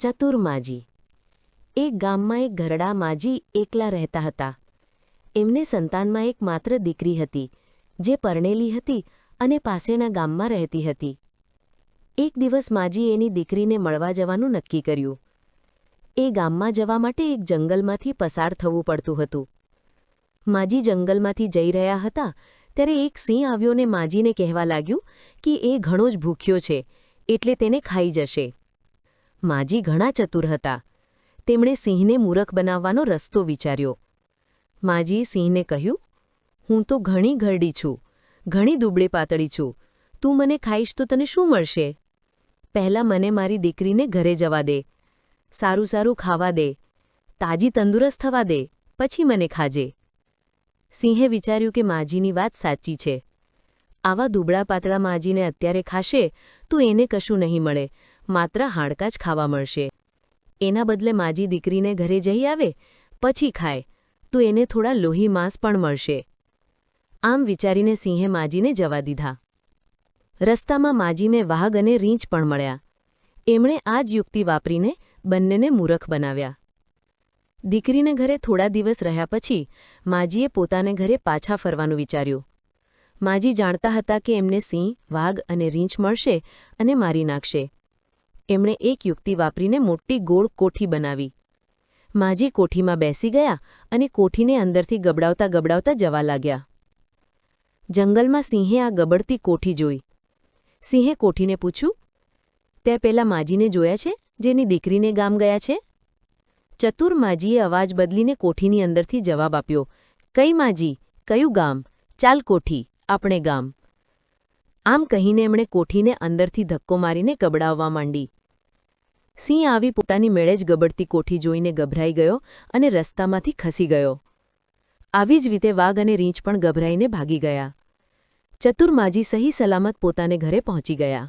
ચતુર માજી। એક ગામમાં એક ઘરડા માજી એકલા રહેતા હતા। એમને સંતાનમાં એક માત્ર દીકરી હતી, જે પરણેલી હતી અને પાસેના ગામમાં રહેતી હતી। એક દિવસ માજી એની દીકરીને મળવા જવાનું નક્કી કર્યું। એ ગામમાં જવા માટે એક જંગલમાંથી પસાર થવું પડતું હતું। માજી જંગલમાંથી જઈ રહ્યા હતા ત્યારે એક સિંહ આવ્યો ને માજીને કહેવા લાગ્યું કે એ ઘણો જ ભૂખ્યો છે, એટલે તેને ખાઈ જશે। માજી ઘણા ચતુર હતા। તેમણે સિંહને મૂરખ બનાવવાનો રસ્તો વિચાર્યો। માજીએ સિંહને કહ્યું, હું તો ઘણી ઘરડી છું, ઘણી દુબળી પાતળી છું, તું મને ખાઈશ તો તને શું મળશે? પહેલાં મને મારી દીકરીને ઘરે જવા દે, સારું સારું ખાવા દે, તાજી તંદુરસ્ત થવા દે, પછી મને ખાજે। સિંહે વિચાર્યું કે માજીની વાત સાચી છે। આવા દુબળા પાતળા માજીને અત્યારે ખાશે તો એને કશું નહીં મળે, માત્ર હાડકાં જ ખાવા મળશે। એના બદલે માજી દીકરીને ઘરે જઈ આવે, પછી ખાય તો એને થોડા લોહી માંસ પણ મળશે। આમ વિચારીને સિંહે માજીને જવા દીધા। રસ્તામાં માજીને વાઘ અને રીંછ પણ મળ્યા। એમણે આ જ યુક્તિ વાપરીને બંનેને મૂરખ બનાવ્યા। દીકરીને ઘરે થોડા દિવસ રહ્યા પછી માજીએ પોતાને ઘરે પાછા ફરવાનું વિચાર્યું। માજી જાણતા હતા કે એમને સિંહ, વાઘ અને રીંછ મળશે અને મારી નાખશે। એમણે એક યુક્તિ વાપરીને મોટી ગોળ કોઠી બનાવી। માજી કોઠીમાં બેસી ગયા અને કોઠીને અંદરથી ગબડાવતા ગબડાવતા જવા લાગ્યા। જંગલમાં સિંહે આ ગબડતી કોઠી જોઈ। સિંહે કોઠીને પૂછ્યું, તે પેલા માજીને જોયા છે, જેની દીકરીને ગામ ગયા છે? ચતુર માજીએ અવાજ બદલીને કોઠીની અંદરથી જવાબ આપ્યો, કઈ માજી, કયું ગામ? ચાલ કોઠી, આપણે ગામ। આમ કહીને એમણે કોઠીને અંદરથી ધક્કો મારીને ગબડાવવા માંડી। સિંહ આવી પોતાની મેળે જ ગબડતી કોઠી જોઈને ગભરાઈ ગયો અને રસ્તામાંથી ખસી ગયો। આવી જ રીતે વાઘ અને રીંછ પણ ગભરાઈને ભાગી ગયા। ચતુર માજી સહી સલામત પોતાને ઘરે પહોંચી ગયા।